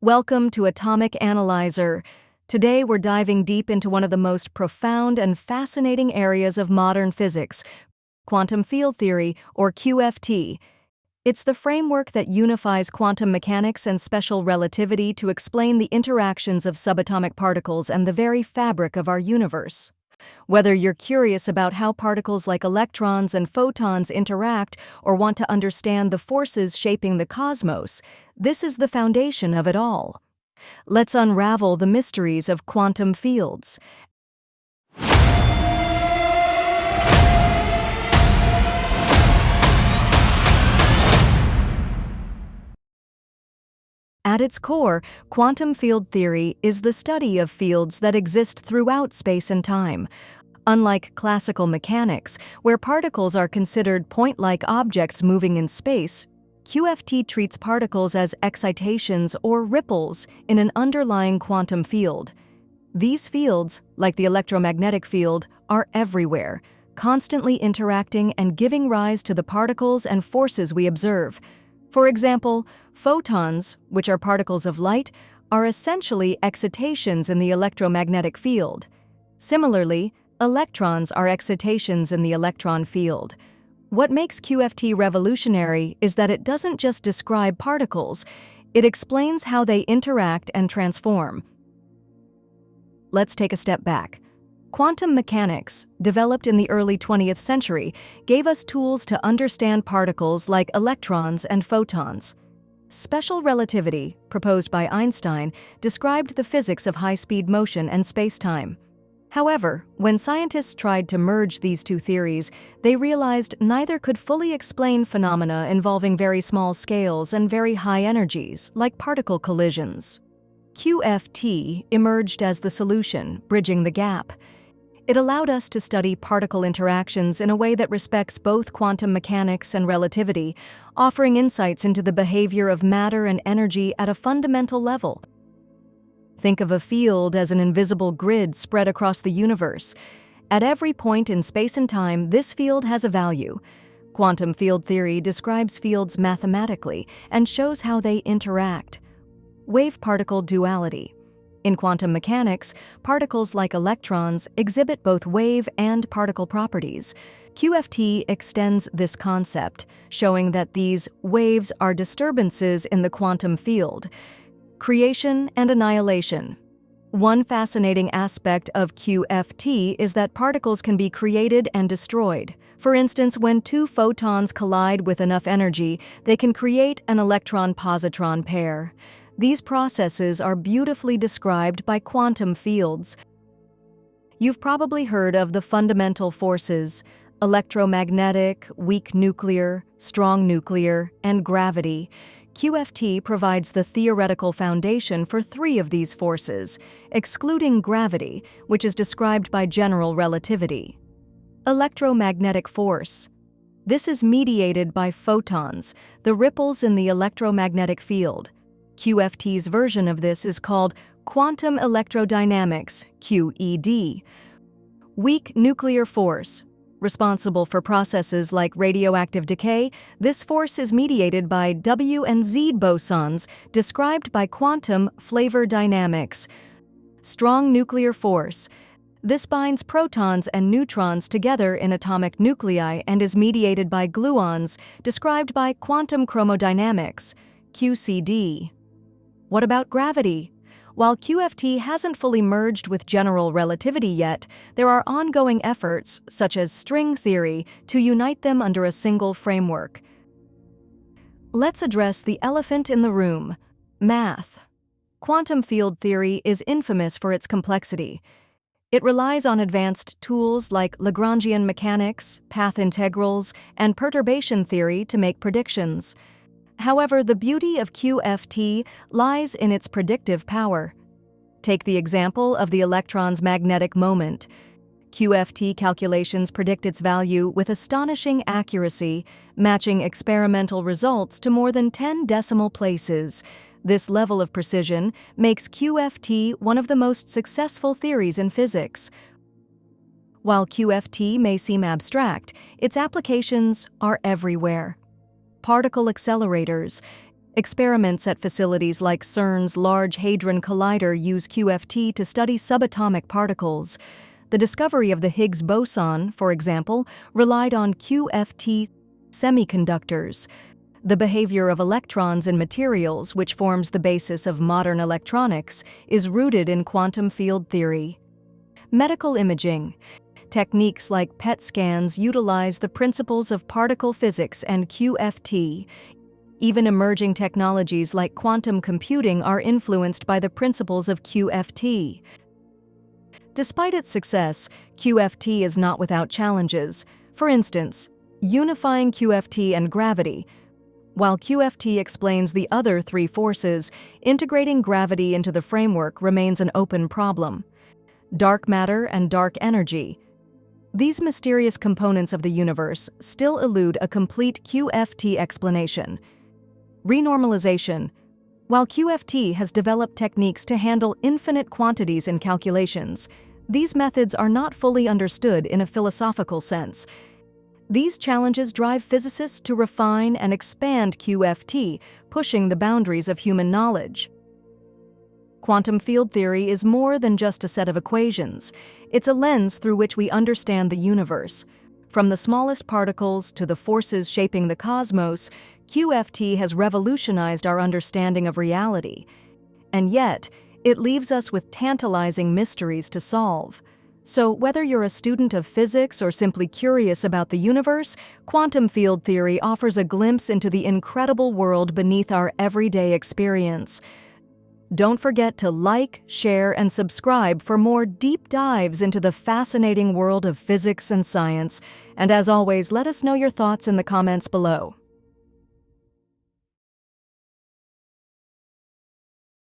Welcome to Atomic Analyzer. Today we're diving deep into one of the most profound and fascinating areas of modern physics, quantum field theory, or QFT. It's the framework that unifies quantum mechanics and special relativity to explain the interactions of subatomic particles and the very fabric of our universe. Whether you're curious about how particles like electrons and photons interact or want to understand the forces shaping the cosmos, this is the foundation of it all. Let's unravel the mysteries of quantum fields. At its core, quantum field theory is the study of fields that exist throughout space and time. Unlike classical mechanics, where particles are considered point-like objects moving in space, QFT treats particles as excitations or ripples in an underlying quantum field. These fields, like the electromagnetic field, are everywhere, constantly interacting and giving rise to the particles and forces we observe. For example, photons, which are particles of light, are essentially excitations in the electromagnetic field. Similarly, electrons are excitations in the electron field. What makes QFT revolutionary is that it doesn't just describe particles, it explains how they interact and transform. Let's take a step back. Quantum mechanics, developed in the early 20th century, gave us tools to understand particles like electrons and photons. Special relativity, proposed by Einstein, described the physics of high-speed motion and space-time. However, when scientists tried to merge these two theories, they realized neither could fully explain phenomena involving very small scales and very high energies, like particle collisions. QFT emerged as the solution, bridging the gap. It allowed us to study particle interactions in a way that respects both quantum mechanics and relativity, offering insights into the behavior of matter and energy at a fundamental level. Think of a field as an invisible grid spread across the universe. At every point in space and time, this field has a value. Quantum field theory describes fields mathematically and shows how they interact. Wave-particle duality. In quantum mechanics, particles like electrons exhibit both wave and particle properties. QFT extends this concept, showing that these waves are disturbances in the quantum field. Creation and annihilation. One fascinating aspect of QFT is that particles can be created and destroyed. For instance, when two photons collide with enough energy, they can create an electron-positron pair. These processes are beautifully described by quantum fields. You've probably heard of the fundamental forces: electromagnetic, weak nuclear, strong nuclear, and gravity. QFT provides the theoretical foundation for three of these forces, excluding gravity, which is described by general relativity. Electromagnetic force. This is mediated by photons, the ripples in the electromagnetic field. QFT's version of this is called quantum electrodynamics, QED. Weak nuclear force. Responsible for processes like radioactive decay, this force is mediated by W and Z bosons, described by quantum flavor dynamics. Strong nuclear force. This binds protons and neutrons together in atomic nuclei and is mediated by gluons, described by quantum chromodynamics, QCD. What about gravity? While QFT hasn't fully merged with general relativity yet, there are ongoing efforts, such as string theory, to unite them under a single framework. Let's address the elephant in the room: math. Quantum field theory is infamous for its complexity. It relies on advanced tools like Lagrangian mechanics, path integrals, and perturbation theory to make predictions. However, the beauty of QFT lies in its predictive power. Take the example of the electron's magnetic moment. QFT calculations predict its value with astonishing accuracy, matching experimental results to more than 10 decimal places. This level of precision makes QFT one of the most successful theories in physics. While QFT may seem abstract, its applications are everywhere. Particle accelerators. Experiments at facilities like CERN's Large Hadron Collider use QFT to study subatomic particles. The discovery of the Higgs boson, for example, relied on QFT semiconductors. The behavior of electrons in materials, which forms the basis of modern electronics, is rooted in quantum field theory. Medical imaging. Techniques like PET scans utilize the principles of particle physics and QFT. Even emerging technologies like quantum computing are influenced by the principles of QFT. Despite its success, QFT is not without challenges. For instance, unifying QFT and gravity. While QFT explains the other three forces, integrating gravity into the framework remains an open problem. Dark matter and dark energy. These mysterious components of the universe still elude a complete QFT explanation. Renormalization. While QFT has developed techniques to handle infinite quantities in calculations, these methods are not fully understood in a philosophical sense. These challenges drive physicists to refine and expand QFT, pushing the boundaries of human knowledge. Quantum field theory is more than just a set of equations. It's a lens through which we understand the universe. From the smallest particles to the forces shaping the cosmos, QFT has revolutionized our understanding of reality. And yet, it leaves us with tantalizing mysteries to solve. So whether you're a student of physics or simply curious about the universe, quantum field theory offers a glimpse into the incredible world beneath our everyday experience. Don't forget to like, share, and subscribe for more deep dives into the fascinating world of physics and science. And as always, let us know your thoughts in the comments below.